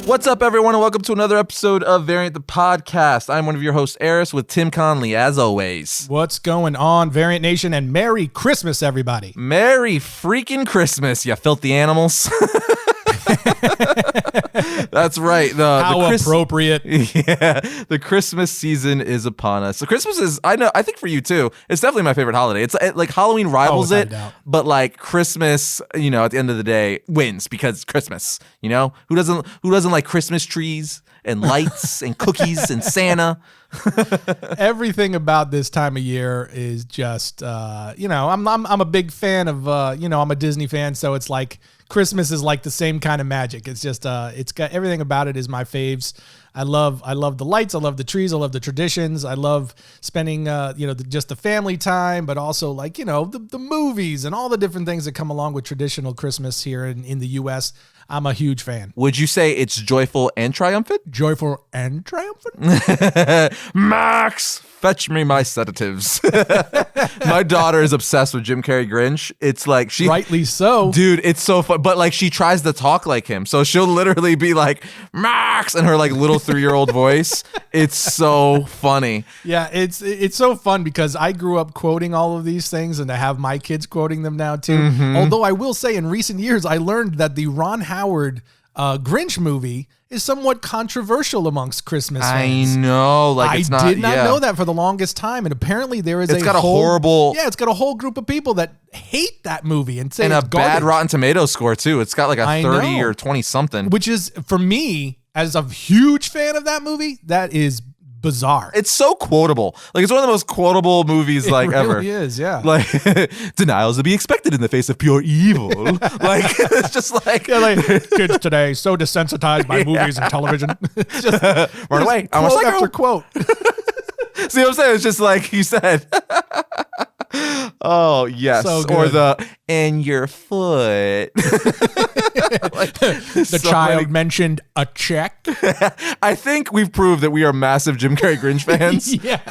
What's up, everyone, and welcome to another episode of Variant the Podcast. I'm one of your hosts, Arris, with Tim Conley, as always. What's going on, Variant Nation, and Merry Christmas, everybody. Merry freaking Christmas, you filthy animals. That's right. How appropriate. Yeah, the Christmas season is upon us. So Christmas is, I think for you too, it's definitely my favorite holiday. It's like Halloween rivals it, but like Christmas, at the end of the day, wins because it's Christmas. Who doesn't like Christmas trees and lights and cookies and Santa? Everything about this time of year is just, I'm a big fan of, I'm a Disney fan, so it's like Christmas is like the same kind of magic. It's just, it's got everything about it is my faves. I love the lights. I love the trees. I love the traditions. I love spending, just the family time, but also like, the movies and all the different things that come along with traditional Christmas here in the U.S. I'm a huge fan. Would you say it's joyful and triumphant? Joyful and triumphant? Max, fetch me my sedatives. My daughter is obsessed with Jim Carrey Grinch. It's like rightly so. Dude, it's so fun. But like she tries to talk like him. So she'll literally be like, Max, in her like little 3-year-old voice. It's so funny. Yeah, it's so fun because I grew up quoting all of these things and I have my kids quoting them now too. Mm-hmm. Although I will say in recent years, I learned that the Ron Howard Grinch movie is somewhat controversial amongst Christmas fans. I know. I did not know that for the longest time. And apparently there is it's got a whole group of people that hate that movie and say and it's a garbage. Bad Rotten Tomatoes score too. It's got like a 30 or 20 something. Which is, for me, as a huge fan of that movie, that is bizarre. It's so quotable. Like it's one of the most quotable movies ever. It really is, yeah. Like denials to be expected in the face of pure evil. Like it's just like, kids today so desensitized by movies and television. It's just run away. I'm quote after quote. See what I'm saying? It's just like you said. Oh yes, so or the "and your foot." The so child mentioned a check. I think we've proved that we are massive Jim Carrey Grinch fans. Yeah,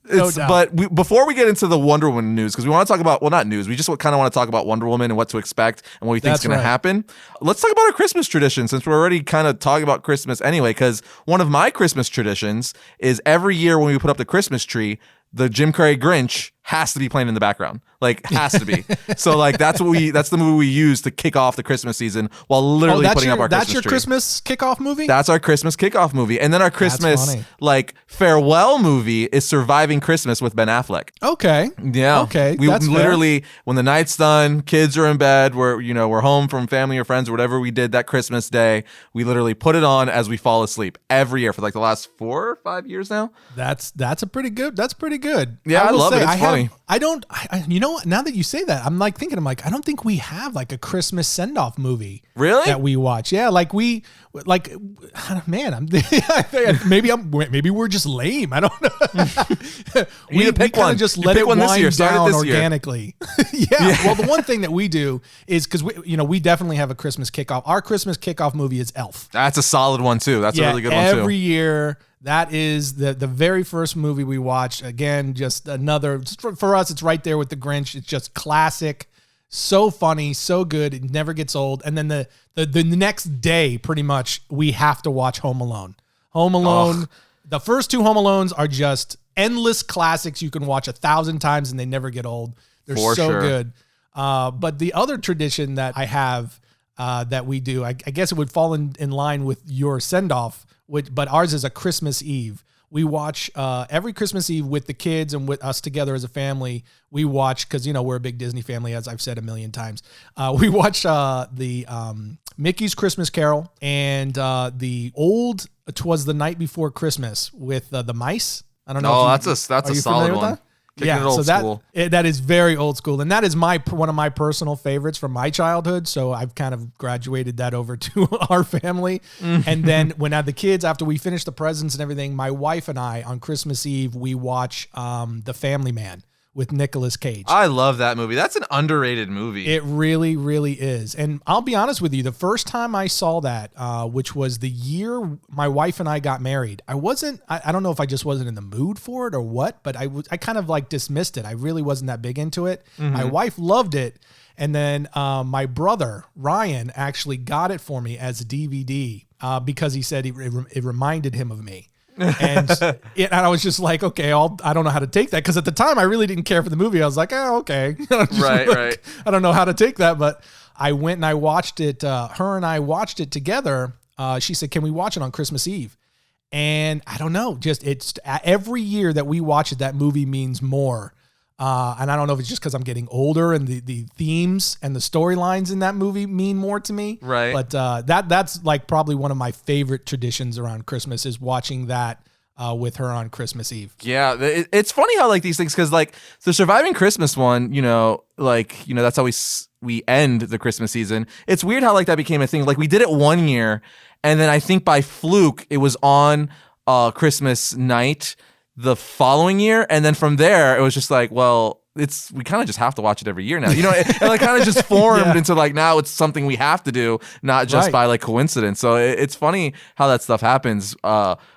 no doubt. But before we get into the Wonder Woman news, because we want to talk about, well, not news, we just kind of want to talk about Wonder Woman and what to expect and what we think is going to happen. Let's talk about our Christmas tradition, since we're already kind of talking about Christmas anyway, because one of my Christmas traditions is every year when we put up the Christmas tree, the Jim Carrey Grinch has to be playing in the background. Like, has to be. So, like, that's the movie we use to kick off the Christmas season while literally putting up our Christmas tree. That's your Christmas kickoff movie? That's our Christmas kickoff movie. And then our Christmas, farewell movie is Surviving Christmas with Ben Affleck. Okay. Yeah. Okay. We that's literally, fair. When the night's done, kids are in bed, we're home from family or friends or whatever we did that Christmas day, we literally put it on as we fall asleep every year for like the last 4 or 5 years now. That's pretty good. That's pretty good. Yeah, I love it. It's funny. You know what? Now that you say that, I'm like thinking, I don't think we have like a Christmas send-off movie. Really? That we watch. Yeah, man, maybe we're just lame. I don't know. we kind of just let it wind down organically. Yeah. Well, the one thing that we do is because we definitely have a Christmas kickoff. Our Christmas kickoff movie is Elf. That's a solid one too. That's a really good one too. Every year. That is the very first movie we watched. Again, just another, for us, it's right there with the Grinch. It's just classic, so funny, so good. It never gets old. And then the next day, pretty much, we have to watch Home Alone. Home Alone, the first 2 Home Alones are just endless classics you can watch 1,000 times and they never get old. They're so good. But the other tradition that I have that we do, I guess it would fall in line with your send-off, but ours is a Christmas Eve. We watch every Christmas Eve with the kids and with us together as a family. We watch, because, we're a big Disney family, as I've said a million times. We watch the Mickey's Christmas Carol and the old 'Twas the Night Before Christmas with the mice. I don't know. Oh, that's a solid one. That is very old school, and that is one of my personal favorites from my childhood. So I've kind of graduated that over to our family. And then when I had the kids, after we finish the presents and everything, my wife and I on Christmas Eve we watch The Family Man with Nicolas Cage. I love that movie. That's an underrated movie. It really, really is. And I'll be honest with you, the first time I saw that, which was the year my wife and I got married, I don't know if I just wasn't in the mood for it or what, but I kind of like dismissed it. I really wasn't that big into it. Mm-hmm. My wife loved it. And then my brother, Ryan, actually got it for me as a DVD because he said it reminded him of me. And I was just like, okay, I don't know how to take that. Because at the time, I really didn't care for the movie. I was like, oh, okay. Right. I don't know how to take that. But I went and I watched it. Her and I watched it together. She said, can we watch it on Christmas Eve? And I don't know, just it's every year that we watch it, that movie means more. And I don't know if it's just because I'm getting older and the themes and the storylines in that movie mean more to me. Right. But that's like probably one of my favorite traditions around Christmas is watching that with her on Christmas Eve. Yeah, it's funny how like these things, because like the Surviving Christmas one, that's how we end the Christmas season. It's weird how like that became a thing. Like we did it one year, and then I think by fluke it was on Christmas night the following year, and then from there it was just like, well, we kind of just have to watch it every year now. It like kind of just formed into like now it's something we have to do, not just by like coincidence. So it's funny how that stuff happens.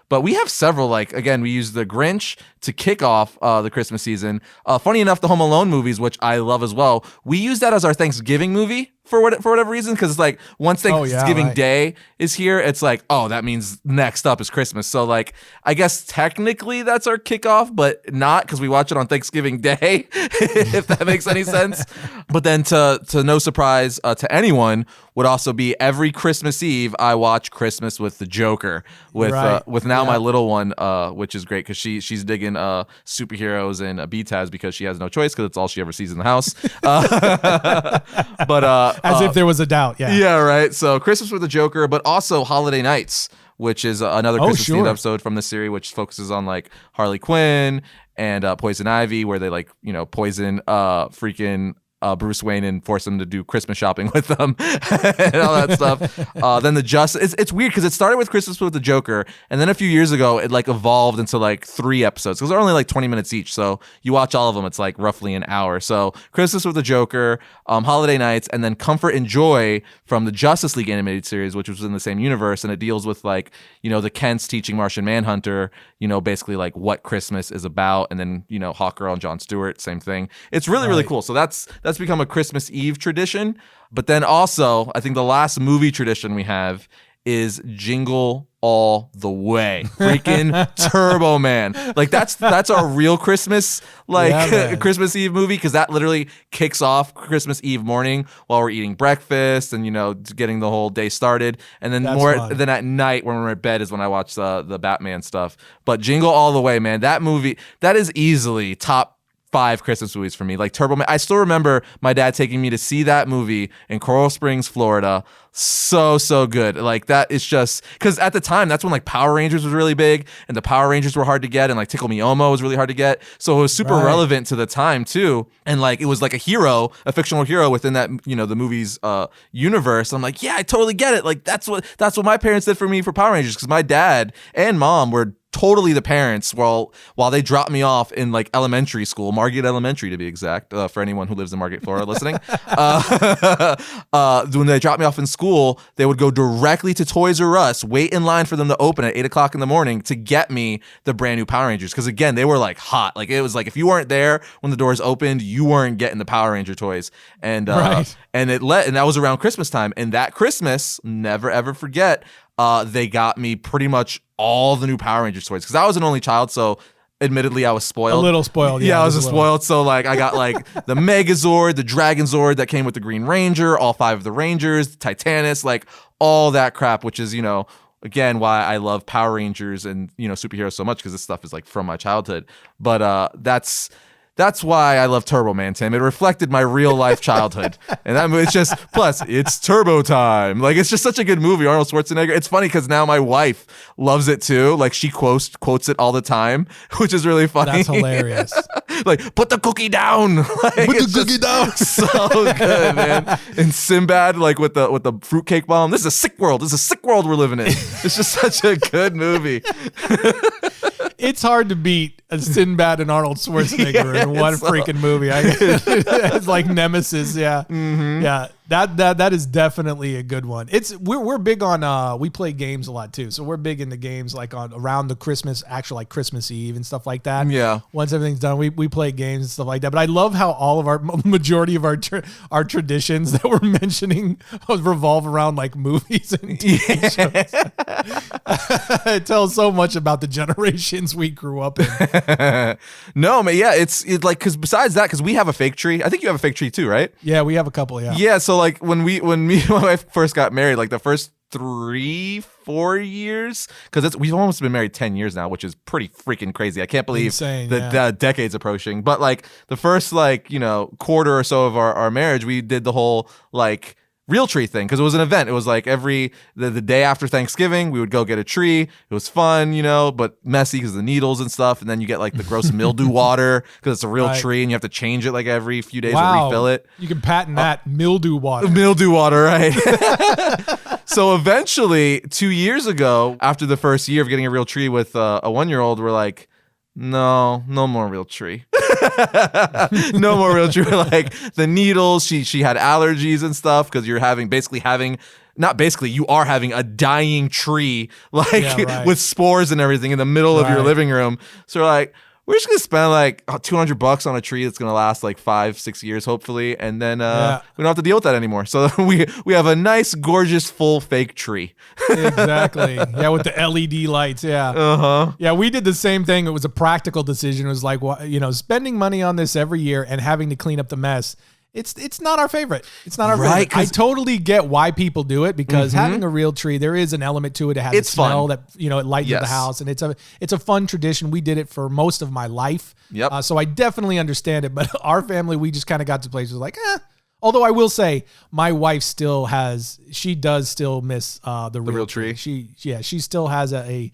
But we have several, like, again, we use The Grinch to kick off the Christmas season. Funny enough, the Home Alone movies, which I love as well, we use that as our Thanksgiving movie for whatever reason, because it's like once Thanksgiving Day is here, it's like, oh, that means next up is Christmas. So like, I guess technically that's our kickoff, but not, because we watch it on Thanksgiving Day, if that makes any sense. But then to no surprise to anyone, would also be every Christmas Eve I watch Christmas with the Joker with now my little one, which is great because she's digging superheroes and BTAS because she has no choice because it's all she ever sees in the house. But as if there was a doubt, yeah, right. So Christmas with the Joker, but also Holiday Nights, which is another Christmas themed episode from the series, which focuses on like Harley Quinn and Poison Ivy, where they like poison freaking Bruce Wayne and force him to do Christmas shopping with them and all that stuff. Then the Justice, it's weird because it started with Christmas with the Joker, and then a few years ago it like evolved into like 3 episodes because they're only like 20 minutes each. So you watch all of them, it's like roughly an hour. So Christmas with the Joker, Holiday Nights, and then Comfort and Joy from the Justice League animated series, which was in the same universe, and it deals with like the Kents teaching Martian Manhunter, basically like what Christmas is about, and then Hawkgirl and Jon Stewart, same thing. It's really cool. So that's become a Christmas Eve tradition. But then also, I think the last movie tradition we have is Jingle All the Way. Freaking Turbo Man. Like that's our real Christmas, Christmas Eve movie, because that literally kicks off Christmas Eve morning while we're eating breakfast and getting the whole day started. And then then at night when we're at bed is when I watch the Batman stuff. But Jingle All the Way, man, that movie, that is easily top 5 Christmas movies for me. Like Turbo Man, I still remember my dad taking me to see that movie in Coral Springs, Florida. So good. Like that is just because at the time that's when like Power Rangers was really big and the Power Rangers were hard to get, and like Tickle Me Elmo was really hard to get. So it was super relevant to the time too. And like it was like a fictional hero within that the movie's universe. I'm like, yeah, I totally get it. Like that's what my parents did for me for Power Rangers, because my dad and mom were totally the parents while they dropped me off in like elementary school, Margate Elementary to be exact, for anyone who lives in Margate, Florida listening. When they dropped me off in school, they would go directly to Toys R Us, wait in line for them to open at 8 o'clock in the morning to get me the brand new Power Rangers. Because again, they were like hot. Like it was like if you weren't there when the doors opened, you weren't getting the Power Ranger toys. And and that was around Christmas time. And that Christmas, never ever forget, they got me pretty much all the new Power Rangers toys, because I was an only child, so admittedly I was spoiled. A little spoiled. Yeah, I was spoiled. So like I got like the Megazord, the Dragon Zord that came with the Green Ranger, all 5 of the Rangers, Titanus, like all that crap, which is, again, why I love Power Rangers and, superheroes so much, because this stuff is like from my childhood. But that's why I love Turbo Man, Tim. It reflected my real life childhood. And that movie, it's just, plus it's Turbo time. Like, it's just such a good movie. Arnold Schwarzenegger. It's funny because now my wife loves it too. Like, she quotes it all the time, which is really funny. That's hilarious. Like, put the cookie down. Like, put the cookie down. So good, man. And Sinbad, like with the fruitcake bomb. This is a sick world. This is a sick world we're living in. It's just such a good movie. It's hard to beat a Sinbad and Arnold Schwarzenegger in one freaking movie. It's like nemesis. Yeah. Mm-hmm. Yeah. That is definitely a good one. We're big on we play games a lot too. So we're big into games like on around the Christmas Eve and stuff like that. Yeah. Once everything's done, we play games and stuff like that. But I love how all of our majority of our traditions that we're mentioning revolve around like movies and TV shows. It tells so much about the generations we grew up in. No, man, yeah, it's like because besides that, because we have a fake tree. I think you have a fake tree too, right? Yeah, we have a couple. Yeah. Yeah. So like when me and my wife first got married, like the first 3-4 years, because we've almost been married 10 years now, which is pretty freaking crazy. I can't believe the decade's approaching. But like the first quarter or so of our marriage, we did the whole like real tree thing because it was an event. It was like the day after Thanksgiving, we would go get a tree. It was fun, but messy because of the needles and stuff. And then you get like the gross mildew water because it's a real tree and you have to change it like every few days or refill it. You can patent that mildew water. Mildew water, right? So eventually, 2 years ago, after the first year of getting a real tree with a 1-year-old, we're like, no more real tree. No more real tree. Like the needles, she had allergies and stuff because you are having a dying tree with spores and everything in the middle of your living room. So we're like, we're just gonna spend like $200 on a tree that's gonna last like 5-6 years, hopefully, and then we don't have to deal with that anymore. So we have a nice, gorgeous, full fake tree. Exactly. Yeah, with the LED lights. Yeah. Yeah, we did the same thing. It was a practical decision. It was like, spending money on this every year and having to clean up the mess. It's not our favorite. It's not our favorite. I totally get why people do it because having a real tree, there is an element to it. It has a smell that it lightens the house, and it's a fun tradition. We did it for most of my life. Yep. So I definitely understand it. But our family, we just kind of got to places like, Although I will say, my wife she does still miss the real tree. She still has a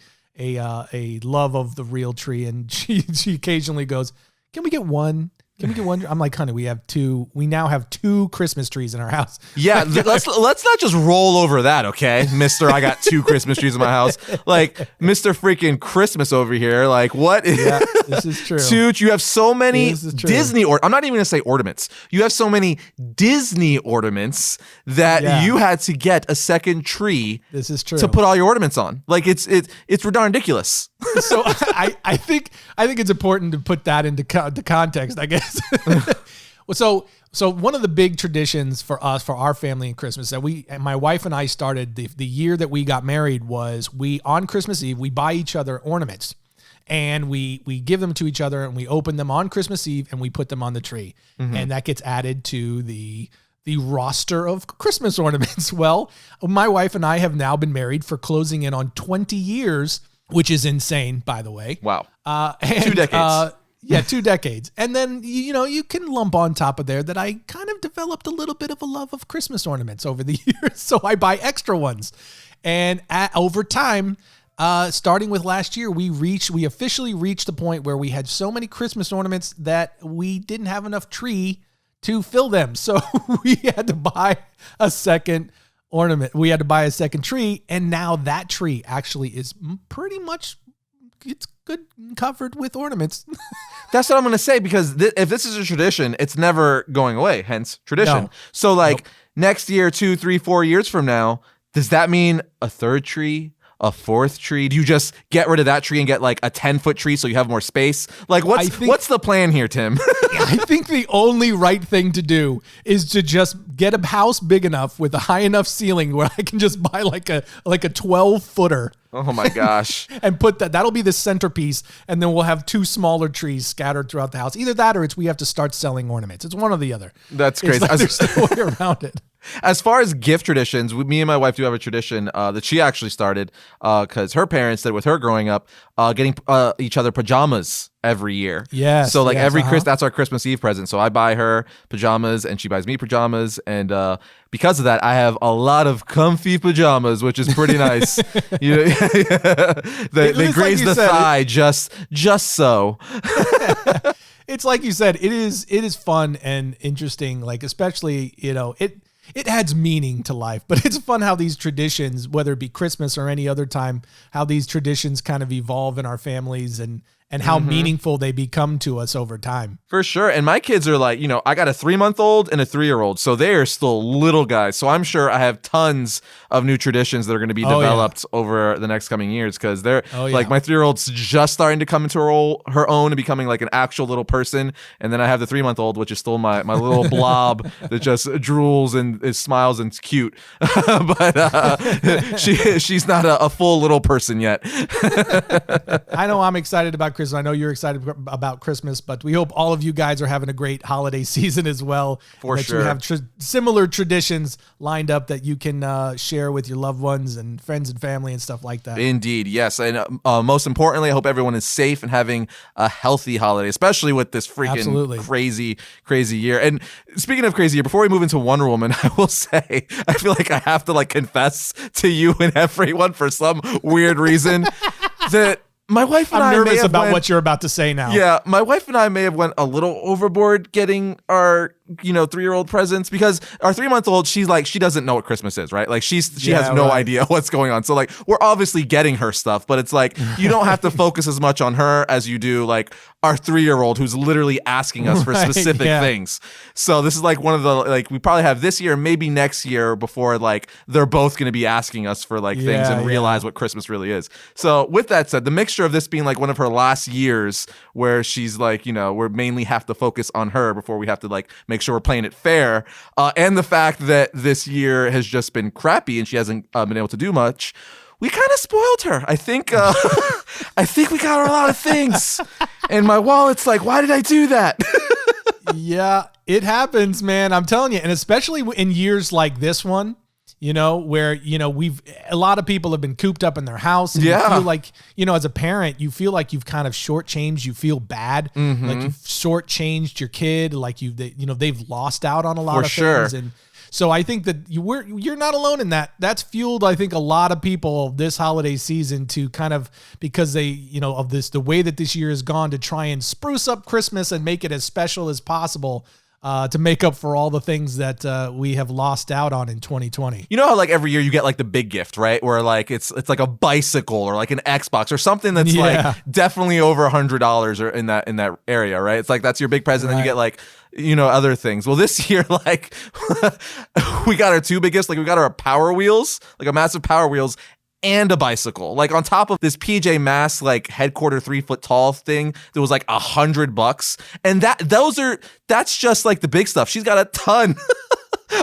love of the real tree, and she occasionally goes, "Can we get one? Can we get one?" I'm like, honey, we have two. We now have 2 Christmas trees in our house. Yeah, let's not just roll over that, okay, Mister? I got 2 Christmas trees in my house, like Mr. freaking Christmas over here. Like, what? Yeah, this is true. Dude, you have so many Disney I'm not even gonna say ornaments. You have so many Disney ornaments that you had to get a second tree. This is true. To put all your ornaments on. Like it's ridiculous. So I think it's important to put that into context, I guess. So one of the big traditions for our family in Christmas that my wife and I started the year that we got married was on Christmas Eve, we buy each other ornaments and we give them to each other and we open them on Christmas Eve and we put them on the tree. And that gets added to the roster of Christmas ornaments. Well, my wife and I have now been married for closing in on 20 years, which is insane, by the way. Wow. 2 decades. 2 decades. And then, you can lump on top of there that I kind of developed a little bit of a love of Christmas ornaments over the years. So I buy extra ones. And over time, starting with last year, we officially reached the point where we had so many Christmas ornaments that we didn't have enough tree to fill them. So we had to buy a second ornament. We had to buy a second tree. And now that tree actually is pretty much, it's good covered with ornaments. That's what I'm going to say, because if this is a tradition, it's never going away, hence tradition. No. So next year, 2, 3, 4 years from now, does that mean a third tree, a 4th tree? Do you just get rid of that tree and get like a 10-foot tree so you have more space? Like what's the plan here, Tim? I think the only right thing to do is to just get a house big enough with a high enough ceiling where I can just buy like a 12-footer. Oh my gosh. And put that'll be the centerpiece, and then we'll have 2 smaller trees scattered throughout the house. Either that or we have to start selling ornaments. It's one or the other. That's crazy. There's no way around it. As far as gift traditions, me and my wife do have a tradition that she actually started because her parents did with her growing up, getting each other pajamas every year. Yeah. So every Christmas, that's our Christmas Eve present. So I buy her pajamas and she buys me pajamas, and because of that, I have a lot of comfy pajamas, which is pretty nice. They graze the thigh just so. It's like you said, it is fun and interesting. Like especially it adds meaning to life, but it's fun how these traditions, whether it be Christmas or any other time, how these traditions kind of evolve in our families and and how meaningful they become to us over time. For sure. And my kids are like, I got a 3-month-old and a 3-year-old. So they are still little guys. So I'm sure I have tons of new traditions that are going to be developed over the next coming years, because they're like, my 3-year-old's just starting to come into her own and becoming like an actual little person. And then I have the 3-month-old, which is still my little blob that just drools and smiles and it's cute. But she's not a full little person yet. I know I'm excited about Christmas. I know you're excited about Christmas, but we hope all of you guys are having a great holiday season as well. For sure. You have similar traditions lined up that you can share with your loved ones and friends and family and stuff like that. Indeed, yes. And most importantly, I hope everyone is safe and having a healthy holiday, especially with this freaking crazy year. And speaking of crazy year, before we move into Wonder Woman, I will say, I feel like I have to confess to you and everyone for some weird reason that my wife and I'm I nervous about what you're about to say now. Yeah, my wife and I may have went a little overboard getting our 3-year-old presents, because our 3-month-old, she doesn't know what Christmas is, right? Like she has no idea what's going on. So we're obviously getting her stuff, but it's like you don't have to focus as much on her as you do our 3-year-old, who's literally asking us for specific things. So this is one of the we probably have this year, maybe next year, before they're both going to be asking us for things and realize what Christmas really is. So with that said, the mixture of this being one of her last years where she's we mainly have to focus on her before we have to make sure we're playing it fair, and the fact that this year has just been crappy and she hasn't been able to do much, we kind of spoiled her. I think I think we got her a lot of things, and my wallet's why did I do that? Yeah, it happens, man. I'm telling you, and especially in years like this one, where, a lot of people have been cooped up in their house. And you feel like, as a parent, you feel like you've kind of shortchanged. You feel bad. Like you've shortchanged your kid. Like they've lost out on a lot of things. And so I think that you're not alone in that. That's fueled, I think, a lot of people this holiday season to kind of, because they, the way that this year has gone, to try and spruce up Christmas and make it as special as possible. To make up for all the things that we have lost out on in 2020. You know how every year you get the big gift, right? Where it's a bicycle or an Xbox or something that's definitely over $100 or in that area, right? It's that's your big present, and you get other things. Well, this year, we got our 2 big gifts. We got our Power Wheels, a massive Power Wheels, and a bicycle, on top of this PJ Masks headquarter 3-foot tall thing that was $100, and that's just the big stuff. She's got a ton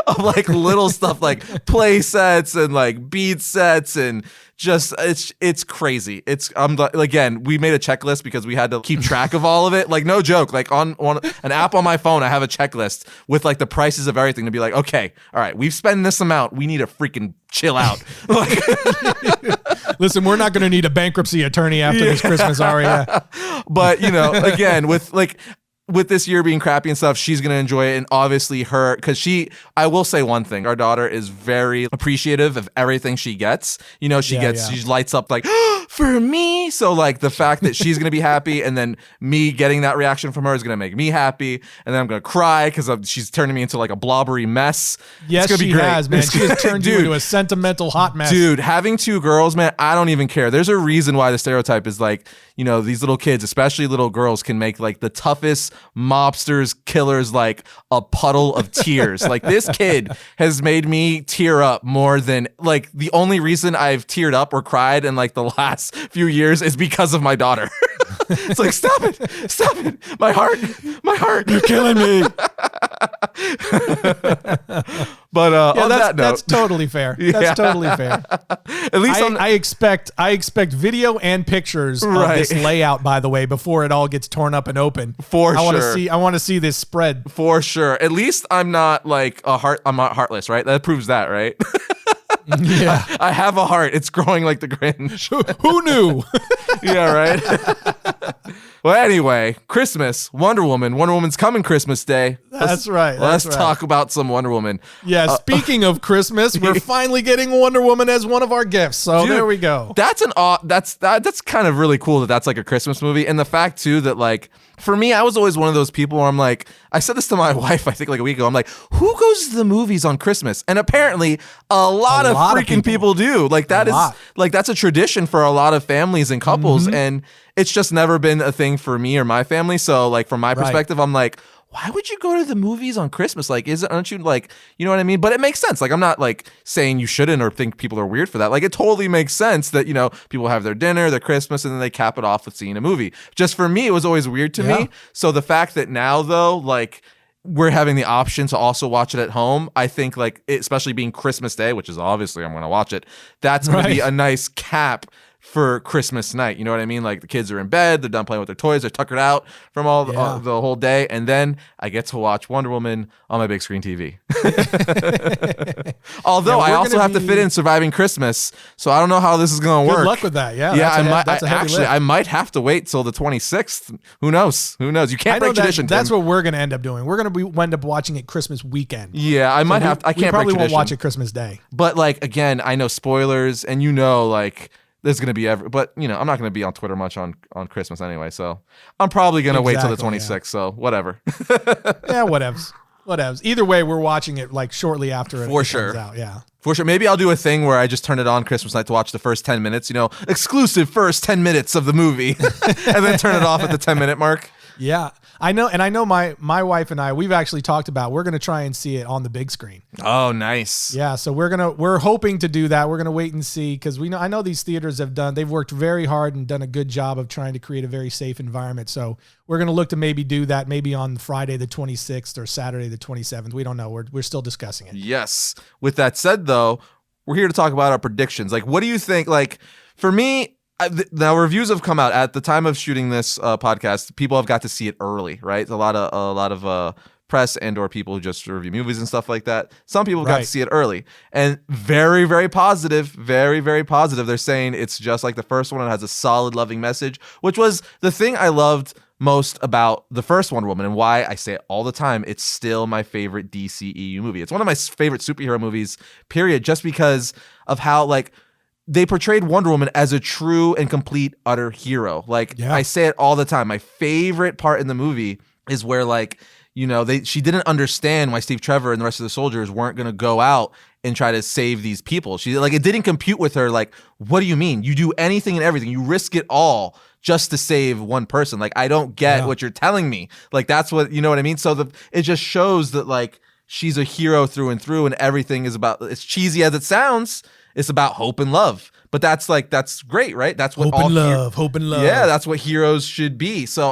of little stuff play sets and bead sets, and just it's crazy. It's again, we made a checklist because we had to keep track of all of it. No joke. On an app on my phone, I have a checklist with the prices of everything to be okay, all right, we've spent this amount. We need to freaking chill out. Listen, we're not going to need a bankruptcy attorney after this Christmas, are we? But again, with this year being crappy and stuff, she's going to enjoy it. And obviously because I will say one thing, our daughter is very appreciative of everything she gets. She lights up for me. So the fact that she's going to be happy, and then me getting that reaction from her is going to make me happy. And then I'm going to cry because she's turning me into a blobbery mess. Yes, it's gonna be great. Has, man. She has turned you into a sentimental hot mess. Dude, having 2 girls, man, I don't even care. There's a reason why the stereotype is these little kids, especially little girls, can make the toughest mobsters, killers, a puddle of tears. This kid has made me tear up more than the only reason I've teared up or cried in the last few years is because of my daughter. It's stop it, my heart, you're killing me. But on that note, that's totally fair. That's totally fair. At least I expect video and pictures of this layout, by the way, before it all gets torn up and open. I want to see this spread. For sure. At least I'm not I'm not heartless, right? That proves that, right? Yeah. I have a heart. It's growing like the Grinch. Who knew? Yeah, right? Well, anyway, Christmas, Wonder Woman. Wonder Woman's coming Christmas Day. Let's talk about some Wonder Woman. Yeah, speaking of Christmas, we're finally getting Wonder Woman as one of our gifts. So there we go. That's kind of really cool that's a Christmas movie. And the fact too that For me, I was always one of those people where I'm like, I said this to my wife, I think like a week ago. I'm like, who goes to the movies on Christmas? And apparently a lot of freaking people do. Like that's a tradition for a lot of families and couples. And it's just never been a thing for me or my family. So like from my perspective, I'm like, why would you go to the movies on Christmas? Like, aren't you like, you know what I mean? But it makes sense. Like, I'm not like saying you shouldn't or think people are weird for that. Like, it totally makes sense that, people have their dinner, their Christmas, and then they cap it off with seeing a movie. Just for me, it was always weird to me. So the fact that now though, like, we're having the option to also watch it at home, I think like, especially being Christmas Day, which is obviously I'm going to watch it. That's going to be a nice cap for Christmas night. You know what I mean? Like the kids are in bed, they're done playing with their toys, they're tuckered out from the whole day, and then I get to watch Wonder Woman on my big screen TV. Although I also have to fit in Surviving Christmas, so I don't know how this is going to work. Good luck with that. Yeah, I might have to wait till the 26th. Who knows? You can't break tradition. That's what we're going to end up doing. We're going to end up watching it Christmas weekend. Yeah, I might have. I can't. We probably break won't watch it Christmas Day. But like again, I know spoilers, and like. There's going to be but I'm not going to be on Twitter much on Christmas anyway, so I'm probably going to wait till the 26th, so whatever. Yeah, whatevs. Either way, we're watching it like shortly after it comes out. Yeah. For sure. Maybe I'll do a thing where I just turn it on Christmas night to watch the first 10 minutes, exclusive first 10 minutes of the movie, and then turn it off at the 10-minute mark. Yeah, I know. And I know my wife and I, we've actually talked about, we're going to try and see it on the big screen. Oh, nice. Yeah. So we're hoping to do that. We're going to wait and see, because I know these theaters they've worked very hard and done a good job of trying to create a very safe environment. So we're going to look to maybe do that maybe on Friday the 26th or Saturday the 27th. We don't know. We're still discussing it. Yes. With that said though, we're here to talk about our predictions. Like, what do you think? Like, for me, now reviews have come out at the time of shooting this podcast. People have got to see it early, right? A lot of press and or people who just review movies and stuff like that. Some people got to see it early, and very, very positive, very, very positive. They're saying it's just like the first one. It has a solid, loving message, which was the thing I loved most about the first Wonder Woman, and why I say it all the time. It's still my favorite DCEU movie. It's one of my favorite superhero movies, period, just because of how like they portrayed Wonder Woman as a true and complete utter hero. Like I say it all the time. My favorite part in the movie is where like, she didn't understand why Steve Trevor and the rest of the soldiers weren't going to go out and try to save these people. She like, it didn't compute with her. Like, what do you mean? You do anything and everything. You risk it all just to save one person. Like, I don't get what you're telling me. Like, that's what, you know what I mean? So it just shows that like, she's a hero through and through, and everything is about, as cheesy as it sounds, it's about hope and love. But that's great, right? That's what hope and love. Yeah, that's what heroes should be. So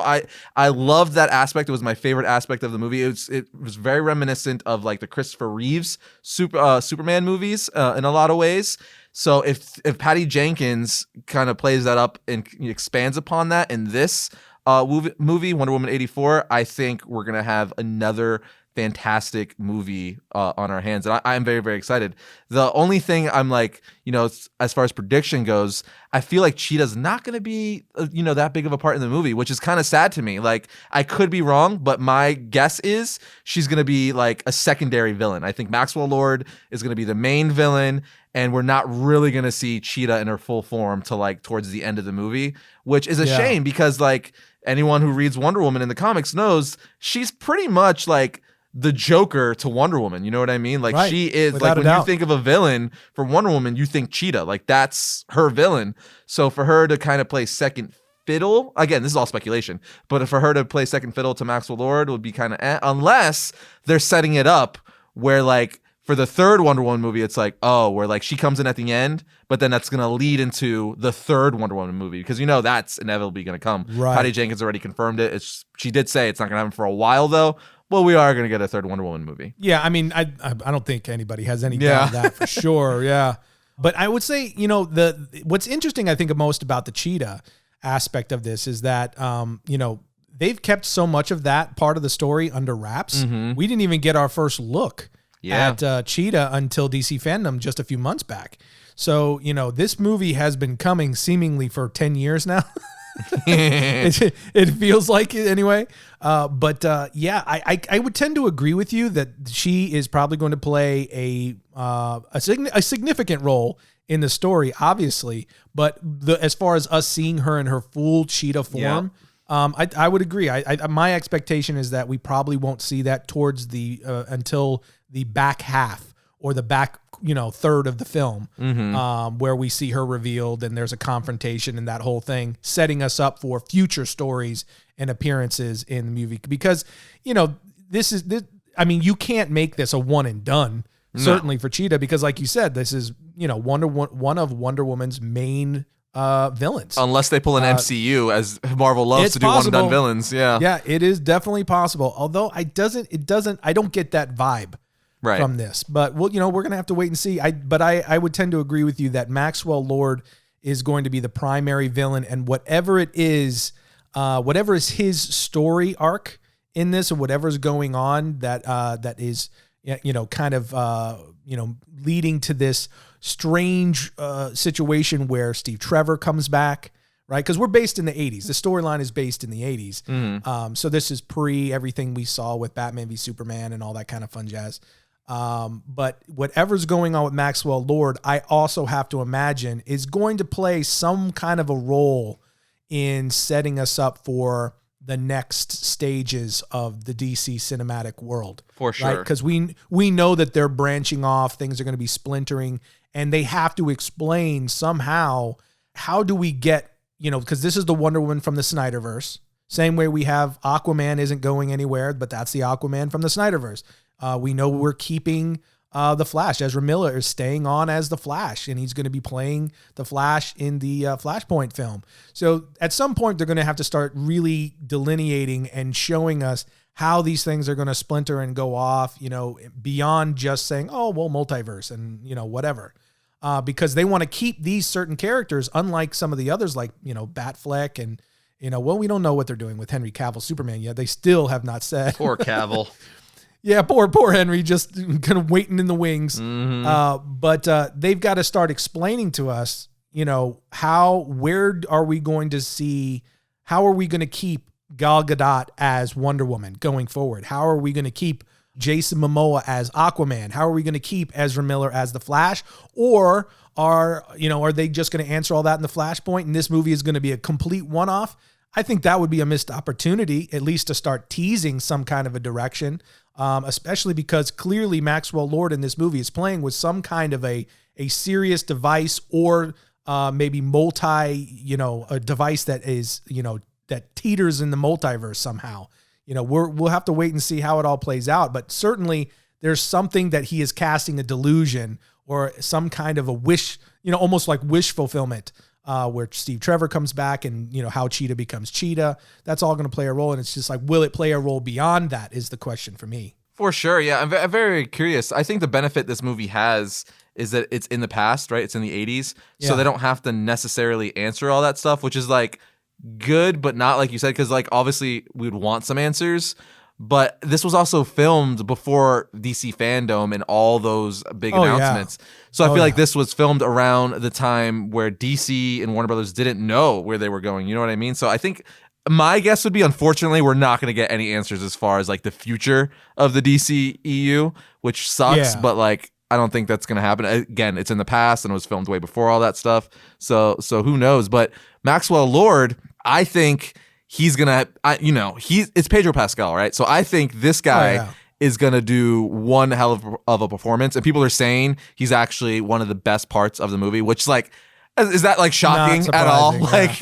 I loved that aspect. It was my favorite aspect of the movie. It was very reminiscent of like the Christopher Reeves Superman movies in a lot of ways. So if Patty Jenkins kind of plays that up and expands upon that in this movie, Wonder Woman 84, I think we're gonna have another fantastic movie on our hands, and I'm very, very excited. The only thing I'm like, as far as prediction goes, I feel like Cheetah's not going to be that big of a part in the movie, which is kind of sad to me. Like, I could be wrong, but my guess is she's going to be like a secondary villain. I think Maxwell Lord is going to be the main villain, and we're not really going to see Cheetah in her full form till like towards the end of the movie, which is a shame, because like anyone who reads Wonder Woman in the comics knows she's pretty much like the Joker to Wonder Woman. You know what I mean? Like she is like, when you think of a villain for Wonder Woman, you think Cheetah. Like that's her villain. So for her to kind of play second fiddle, again, this is all speculation, but for her to play second fiddle to Maxwell Lord would be kind of unless they're setting it up where like for the third Wonder Woman movie, it's like, where like she comes in at the end, but then that's going to lead into the third Wonder Woman movie, because that's inevitably going to come. Right. Patty Jenkins already confirmed it. She did say it's not going to happen for a while though. Well, we are going to get a third Wonder Woman movie. Yeah, I mean, I don't think anybody has any doubt of that for sure. Yeah, but I would say, what's interesting, I think, most about the Cheetah aspect of this is that, they've kept so much of that part of the story under wraps. Mm-hmm. We didn't even get our first look at Cheetah until DC Fandom just a few months back. So, this movie has been coming seemingly for 10 years now. It feels like it anyway. I would tend to agree with you that she is probably going to play a significant role in the story, obviously. But as far as us seeing her in her full Cheetah form, I would agree. My expectation is that we probably won't see that towards the until the back half or the back third of the film, where we see her revealed and there's a confrontation and that whole thing, setting us up for future stories and appearances in the movie. Because this. I mean, you can't make this a one and done. Certainly for Cheetah, because like you said, this is one of Wonder Woman's main villains. Unless they pull an MCU, as Marvel loves to do one and done villains. Yeah, it is definitely possible. Although I don't get that vibe from this. But we're gonna have to wait and see. I would tend to agree with you that Maxwell Lord is going to be the primary villain, and whatever it is, whatever is his story arc in this, or whatever's going on that is leading to this strange situation where Steve Trevor comes back, right? Because we're based in the 80s. The storyline is based in the 80s. So this is pre everything we saw with Batman v Superman and all that kind of fun jazz. But whatever's going on with Maxwell Lord, I also have to imagine is going to play some kind of a role in setting us up for the next stages of the DC cinematic world. For sure. Right? Because we know that they're branching off, things are going to be splintering, and they have to explain somehow, how do we get, because this is the Wonder Woman from the Snyderverse. Same way we have Aquaman isn't going anywhere, but that's the Aquaman from the Snyderverse. We know we're keeping the Flash. Ezra Miller is staying on as the Flash, and he's going to be playing the Flash in the Flashpoint film. So at some point, they're going to have to start really delineating and showing us how these things are going to splinter and go off, beyond just saying, oh, well, multiverse and, whatever. Because they want to keep these certain characters, unlike some of the others like, Batfleck and, we don't know what they're doing with Henry Cavill Superman yet. They still have not said. Poor Cavill. Yeah, poor Henry, just kind of waiting in the wings. But they've got to start explaining to us, where are we going to see, how are we going to keep Gal Gadot as Wonder Woman going forward? How are we going to keep Jason Momoa as Aquaman? How are we going to keep Ezra Miller as the Flash? Or are they just going to answer all that in the Flashpoint and this movie is going to be a complete one-off? I think that would be a missed opportunity, at least to start teasing some kind of a direction. Especially because clearly Maxwell Lord in this movie is playing with some kind of a serious device, or maybe a device that is, that teeters in the multiverse somehow. We'll have to wait and see how it all plays out, but certainly there's something that he is casting a delusion or some kind of a wish, almost like wish fulfillment, where Steve Trevor comes back and, how Cheetah becomes Cheetah. That's all going to play a role. And it's just like, will it play a role beyond that is the question for me. For sure. Yeah. I'm very curious. I think the benefit this movie has is that it's in the past, right? It's in the 80s. Yeah. So they don't have to necessarily answer all that stuff, which is like good, but not like you said, because like obviously we'd want some answers. But this was also filmed before DC Fandom and all those big announcements. Yeah. So I feel like this was filmed around the time where DC and Warner Brothers didn't know where they were going. You know what I mean? So I think my guess would be, unfortunately, we're not going to get any answers as far as like the future of the DC EU, which sucks. Yeah. But like, I don't think that's going to happen. Again, it's in the past and it was filmed way before all that stuff. So who knows? But Maxwell Lord, I think he's gonna, it's Pedro Pascal, right? So I think this guy is gonna do one hell of a performance, and people are saying he's actually one of the best parts of the movie. Which, like, is that like shocking at all? Yeah.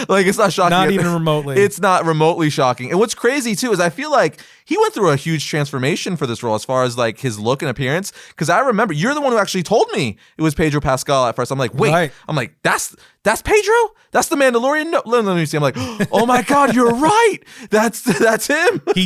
Like it's not shocking. Not even remotely. It's not remotely shocking. And what's crazy too is I feel like he went through a huge transformation for this role as far as like his look and appearance. Because I remember you're the one who actually told me it was Pedro Pascal at first. I'm like, wait. Right. I'm like, that's Pedro? That's the Mandalorian? No, let me see. I'm like, oh my God, you're right. That's him. He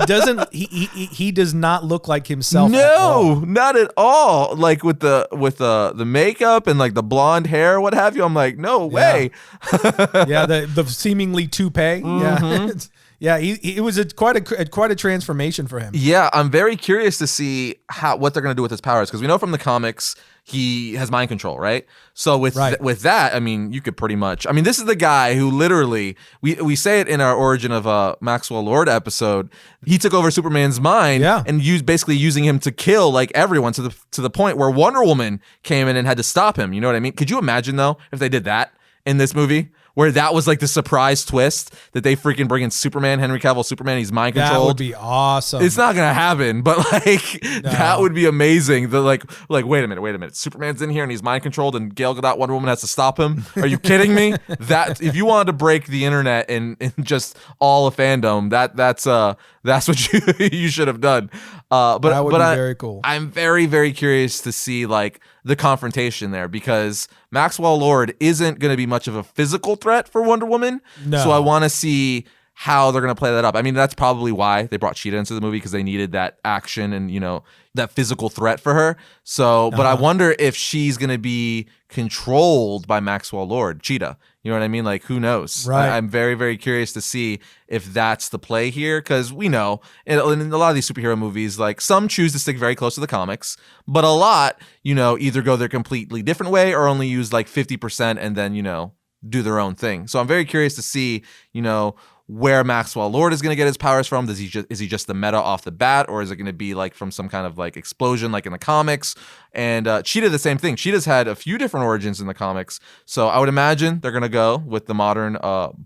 does not look like himself. No, not at all. Like with the makeup and like the blonde hair, what have you. I'm like, no way. Yeah, the seemingly toupee. Mm-hmm. Yeah. Yeah, it was quite a transformation for him. Yeah, I'm very curious to see what they're going to do with his powers, because we know from the comics he has mind control, right? So with that, I mean, you could pretty much. I mean, this is the guy who literally we say it in our Origin of Maxwell Lord episode. He took over Superman's mind and basically using him to kill like everyone to the point where Wonder Woman came in and had to stop him. You know what I mean? Could you imagine though if they did that in this movie? where that was like the surprise twist that they freaking bring in Superman, Henry Cavill Superman, he's mind controlled. That would be awesome. It's not gonna happen, but like that would be amazing. The like wait a minute, Superman's in here and he's mind controlled, and Gal Gadot Wonder Woman has to stop him. Are you kidding me? That if you wanted to break the internet and just all of fandom, that's what you should have done. But that would be very cool. I'm very, very curious to see like the confrontation there, because Maxwell Lord isn't going to be much of a physical threat for Wonder Woman. No. So I want to see how they're going to play that up. I mean, that's probably why they brought Cheetah into the movie, because they needed that action and, you know, that physical threat for her. So, but I wonder if she's going to be controlled by Maxwell Lord, Cheetah. You know what I mean? Like, who knows? Right. I'm very, very curious to see if that's the play here, because we know in a lot of these superhero movies, like some choose to stick very close to the comics, but a lot, you know, either go their completely different way or only use like 50% and then, you know, do their own thing. So I'm very curious to see, you know, where Maxwell Lord is going to get his powers from. Is he just the meta off the bat, or is it going to be like from some kind of like explosion like in the comics? And Cheetah, the same thing. Cheetah's had a few different origins in the comics, so I would imagine they're going to go with the modern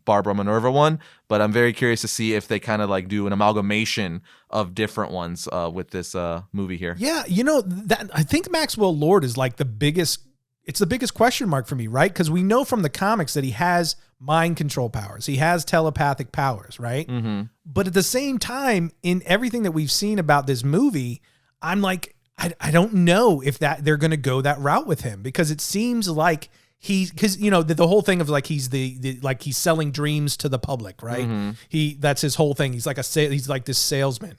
Barbara Minerva one, but I'm very curious to see if they kind of like do an amalgamation of different ones with this movie here. Yeah, you know, that I think Maxwell Lord is like the biggest question mark for me, right? Because we know from the comics that he has mind control powers. He has telepathic powers, right? Mm-hmm. But at the same time, in everything that we've seen about this movie, I'm like, I don't know if that they're going to go that route with him, because it seems like because you know the whole thing of like he's the like he's selling dreams to the public, right? Mm-hmm. That's his whole thing. He's like he's like this salesman.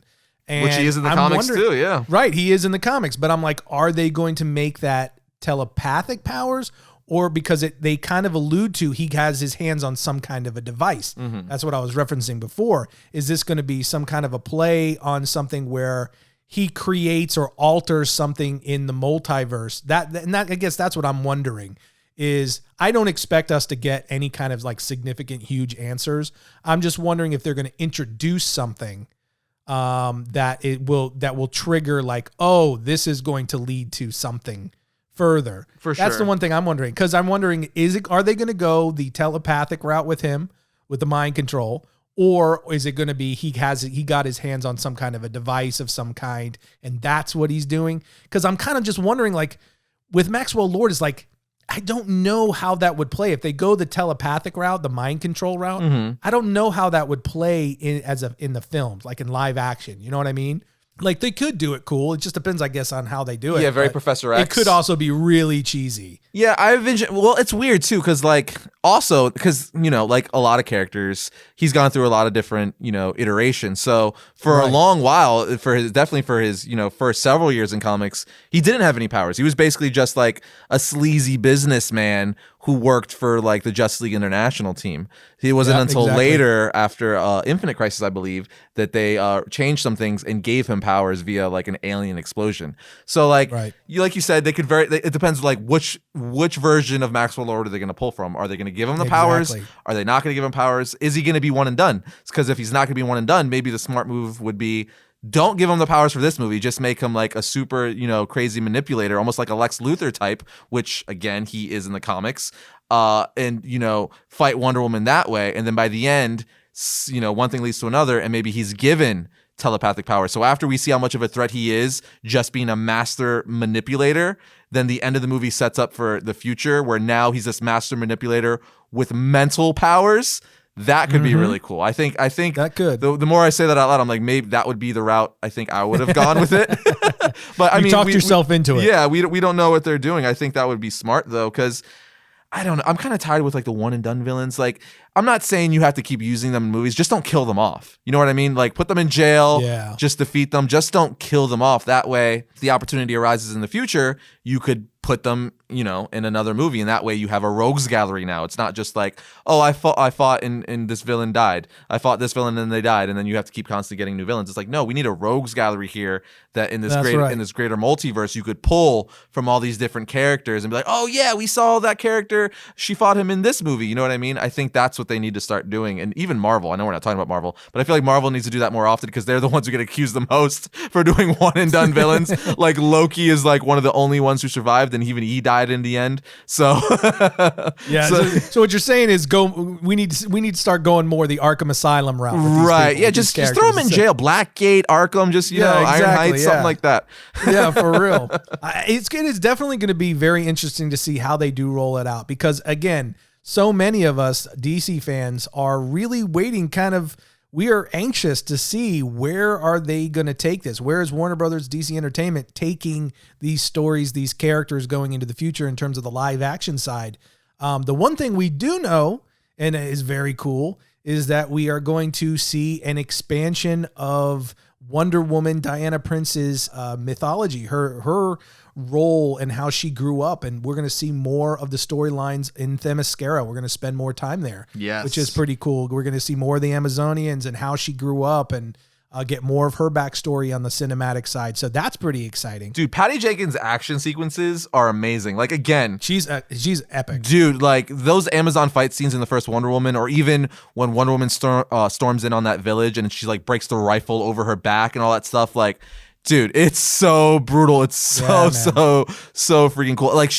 And which he is in the comics too, yeah. Right, he is in the comics, but I'm like, are they going to make that telepathic powers, or because they kind of allude to he has his hands on some kind of a device? Mm-hmm. That's what I was referencing before. Is this going to be some kind of a play on something where he creates or alters something in the multiverse? That I guess that's what I'm wondering. Is I don't expect us to get any kind of like significant huge answers. I'm just wondering if they're going to introduce something that will trigger like, oh, this is going to lead to something further. For sure. That's the one thing I'm wondering, because I'm wondering, are they going to go the telepathic route with him, with the mind control, or is it going to be he got his hands on some kind of a device of some kind and that's what he's doing? Because I'm kind of just wondering, like with Maxwell Lord, is like, I don't know how that would play if they go the telepathic route, the mind control route. Mm-hmm. I don't know how that would play in the films, like in live action. You know what I mean? Like they could do it cool. It just depends, I guess, on how they do it. Yeah, very Professor X. It could also be really cheesy. Yeah, I envision. Well, it's weird too, because you know, like a lot of characters, he's gone through a lot of different, you know, iterations. So for a long while, definitely for his, you know, first several years in comics, he didn't have any powers. He was basically just like a sleazy businessman who worked for like the Justice League International team. It wasn't until later, after Infinite Crisis, I believe, that they changed some things and gave him powers via like an alien explosion. So like you said, they could it depends like which version of Maxwell Lord are they going to pull from? Are they going to give him the powers? Are they not going to give him powers? Is he going to be one and done? Because if he's not going to be one and done, maybe the smart move would be, don't give him the powers for this movie. Just make him like a super, you know, crazy manipulator, almost like a Lex Luthor type, which again, he is in the comics, and, you know, fight Wonder Woman that way. And then by the end, you know, one thing leads to another, and maybe he's given telepathic power. So after we see how much of a threat he is, just being a master manipulator, then the end of the movie sets up for the future where now he's this master manipulator with mental powers. That could be really cool. I think that could. The more I say that out loud, I'm like, maybe that would be the route I think I would have gone with it. But I mean, talked yourself into it. Yeah, we don't know what they're doing. I think that would be smart though, because I don't know. I'm kind of tired with like the one and done villains. Like, I'm not saying you have to keep using them in movies. Just don't kill them off. You know what I mean? Like, put them in jail. Yeah. Just defeat them. Just don't kill them off. That way, if the opportunity arises in the future, you could put them, you know, in another movie, and that way you have a rogues gallery now. It's not just like, oh, I fought and this villain died. I fought this villain and they died, and then you have to keep constantly getting new villains. It's like, no, we need a rogues gallery here that in this greater multiverse you could pull from all these different characters and be like, oh yeah, we saw that character. She fought him in this movie. You know what I mean? I think that's what they need to start doing. And even Marvel, I know we're not talking about Marvel, but I feel like Marvel needs to do that more often, because they're the ones who get accused the most for doing one and done villains. Like Loki is like one of the only ones who survived survived, and even he died in the end. So yeah. So what you're saying is we need to start going more the Arkham Asylum route. Right. People, yeah. Just throw them in jail. Blackgate, Arkham, just Iron Heights, something like that. Yeah, for real. It's definitely going to be very interesting to see how they do roll it out, because again, so many of us DC fans are really waiting. We are anxious to see where are they going to take this. Where is Warner Brothers DC Entertainment taking these stories, these characters going into the future in terms of the live action side? The one thing we do know, and is very cool, is that we are going to see an expansion of Wonder Woman, Diana Prince's mythology, her role and how she grew up. And we're going to see more of the storylines in Themyscira. We're going to spend more time there, which is pretty cool. We're going to see more of the Amazonians and how she grew up, and get more of her backstory on the cinematic side. So that's pretty exciting. Dude, Patty Jenkins' action sequences are amazing. Like, again, she's epic. Dude, like those Amazon fight scenes in the first Wonder Woman, or even when Wonder Woman storms in on that village and she like breaks the rifle over her back and all that stuff. Like, dude, it's so brutal. It's so freaking cool. Like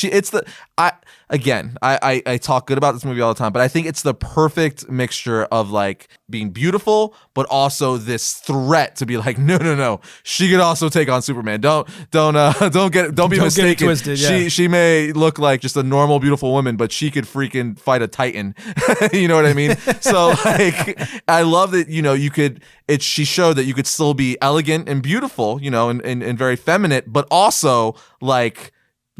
I talk good about this movie all the time, but I think it's the perfect mixture of like being beautiful, but also this threat to be like, no, she could also take on Superman. Don't be mistaken. Get it twisted, yeah. She may look like just a normal, beautiful woman, but she could freaking fight a Titan. You know what I mean? So like, I love that, she showed that you could still be elegant and beautiful, and very feminine, but also like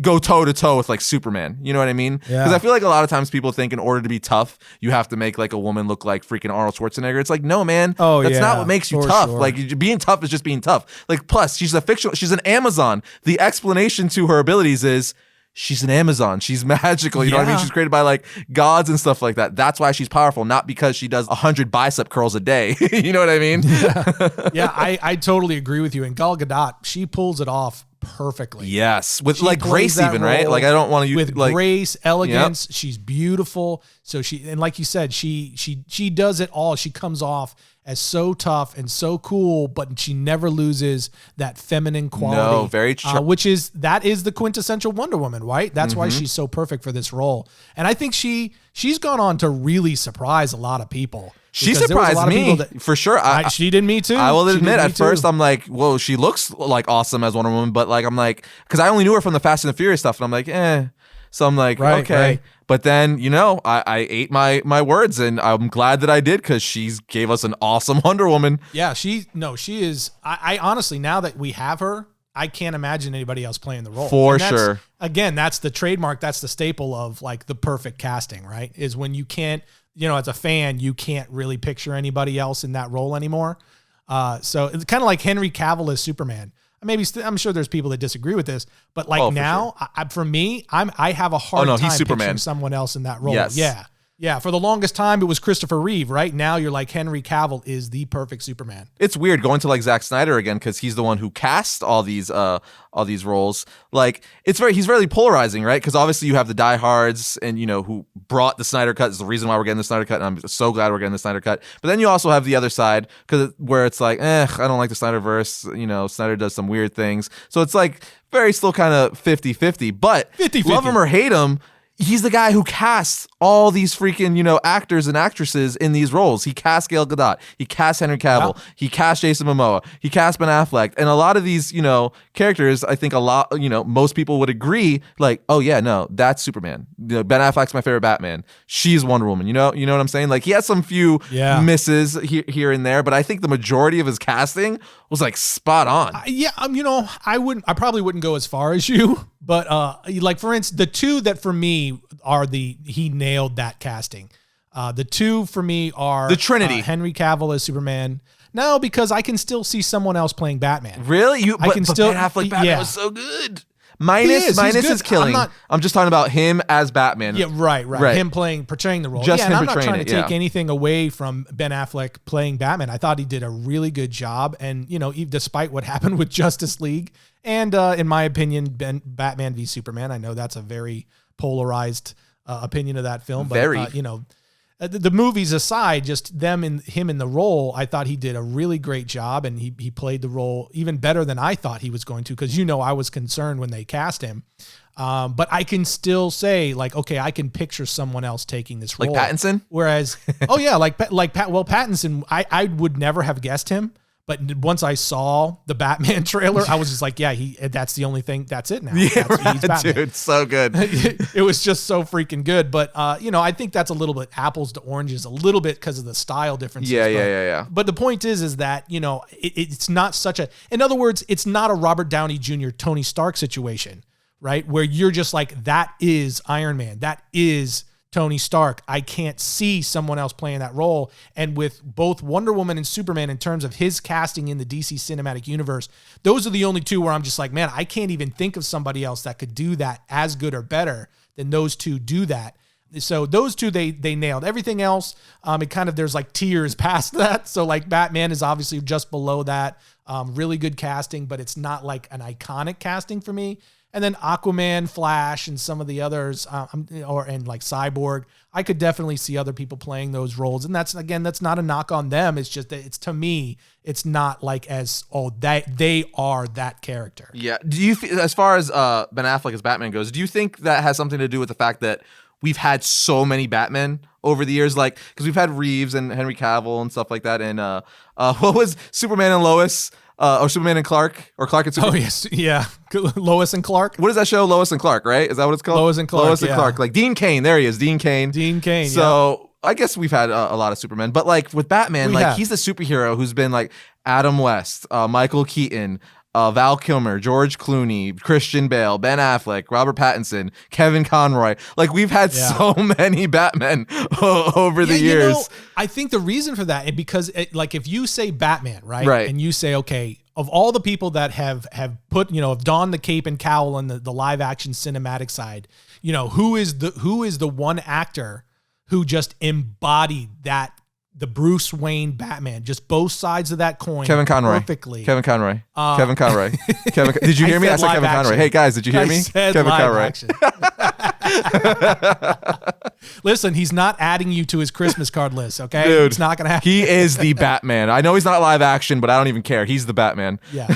go toe to toe with like Superman. You know what I mean? Because I feel like a lot of times people think in order to be tough, you have to make like a woman look like freaking Arnold Schwarzenegger. It's like, no, man. That's not what makes you tough. Sure. Like being tough is just being tough. Like, plus she's an Amazon. The explanation to her abilities is she's an Amazon. She's magical. You know what I mean? She's created by like gods and stuff like that. That's why she's powerful, not because she does 100 bicep curls a day. You know what I mean? I totally agree with you. And Gal Gadot, she pulls it off perfectly. Yes, with like grace, even, right? Like, I don't want to use with like grace, elegance. Yep. She's beautiful. So and like you said, she does it all. She comes off as so tough and so cool, but she never loses that feminine quality. No, very true. That is the quintessential Wonder Woman, right? That's why she's so perfect for this role. And I think she's gone on to really surprise a lot of people. She surprised me, for sure. She did me too. I will admit, at first I'm like, whoa, she looks like awesome as Wonder Woman, but like I'm like, because I only knew her from the Fast and the Furious stuff, and I'm like, eh. So I'm like, okay. Right. But then, I ate my words, and I'm glad that I did, because she gave us an awesome Wonder Woman. Yeah, she is. I honestly, now that we have her, I can't imagine anybody else playing the role. For sure. Again, that's the trademark. That's the staple of like the perfect casting, right? Is when you can't, as a fan, you can't really picture anybody else in that role anymore. So it's kind of like Henry Cavill as Superman. I'm sure there's people that disagree with this, but like now, sure. For me, I have a hard time picturing someone else in that role. Yes. Yeah. For the longest time, it was Christopher Reeve. Right now, you're like Henry Cavill is the perfect Superman. It's weird going to like Zack Snyder again, because he's the one who cast all these roles. Like he's very polarizing, right? Because obviously you have the diehards and who brought the Snyder Cut is the reason why we're getting the Snyder Cut, and I'm so glad we're getting the Snyder Cut. But then you also have the other side, where it's like, I don't like the Snyderverse. Snyder does some weird things, so it's like very still kind of 50-50. But 50-50. Love him or hate him, he's the guy who casts all these freaking, actors and actresses in these roles. He cast Gal Gadot. He cast Henry Cavill. Yeah. He cast Jason Momoa. He cast Ben Affleck. And a lot of these, characters, I think most people would agree, like, oh yeah, no, that's Superman. Ben Affleck's my favorite Batman. She's Wonder Woman. You know what I'm saying? Like, he has some few misses here and there, but I think the majority of his casting was like spot on. I probably wouldn't go as far as you, but like for instance, the two that for me are he nailed that casting. The two for me are the Trinity. Henry Cavill as Superman. No, because I can still see someone else playing Batman. Really? Ben Affleck Batman was so good. Minus is killing. I'm just talking about him as Batman. Yeah, right. Him portraying the role. Just him I'm portraying not trying to take anything away from Ben Affleck playing Batman. I thought he did a really good job, and despite what happened with Justice League, and in my opinion, Batman v Superman. I know that's a very polarized opinion of that film, but the movies aside, just him in the role, I thought he did a really great job, and he played the role even better than I thought he was going to, because I was concerned when they cast him. But I can still say, like, okay, I can picture someone else taking this role. Like Pattinson? Whereas, Pattinson, I would never have guessed him. But once I saw the Batman trailer, I was just like, yeah, that's the only thing. That's it now. He's Batman. Dude, so good. It was just so freaking good. But, I think that's a little bit apples to oranges, a little bit because of the style differences. Yeah. But the point is that, it's not in other words, it's not a Robert Downey Jr., Tony Stark situation, right? Where you're just like, that is Iron Man. That is Tony Stark. I can't see someone else playing that role. And with both Wonder Woman and Superman, in terms of his casting in the DC cinematic universe, those are the only two where I'm just like, man, I can't even think of somebody else that could do that as good or better than those two do that. So those two, they nailed. Everything else, it kind of, there's like tiers past that. So like Batman is obviously just below that. Really good casting, but it's not like an iconic casting for me. And then Aquaman, Flash, and some of the others, and like Cyborg, I could definitely see other people playing those roles. And that's not a knock on them. It's just that to me, it's not like they are that character. Yeah. Do you, as far as Ben Affleck as Batman goes, do you think that has something to do with the fact that we've had so many Batmen over the years? Like, because we've had Reeves and Henry Cavill and stuff like that. And what was Superman and Lois? Or Superman and Clark, or Clark and Superman. Oh, yes. Yeah. Lois and Clark. What is that show? Lois and Clark, right? Is that what it's called? Lois and Clark. Lois and Clark. Like Dean Cain. There he is. Dean Cain. So I guess we've had a lot of Supermen. But like with Batman, he's the superhero who's been like Adam West, Michael Keaton, Val Kilmer, George Clooney, Christian Bale, Ben Affleck, Robert Pattinson, Kevin Conroy. Like we've had so many Batmen over the years. I think the reason for that is because if you say Batman, right? And you say, okay, of all the people that have put, have donned the cape and cowl on the live action cinematic side, who is the one actor who just embodied that, the Bruce Wayne Batman, just both sides of that coin. Kevin Conroy. Perfectly. Kevin Conroy. Did you hear me? I said Kevin Conroy. Hey guys, did you hear me? Kevin Conroy. Listen, he's not adding you to his Christmas card list, okay? Dude, it's not going to happen. He is the Batman. I know he's not live action, but I don't even care. He's the Batman. Yeah.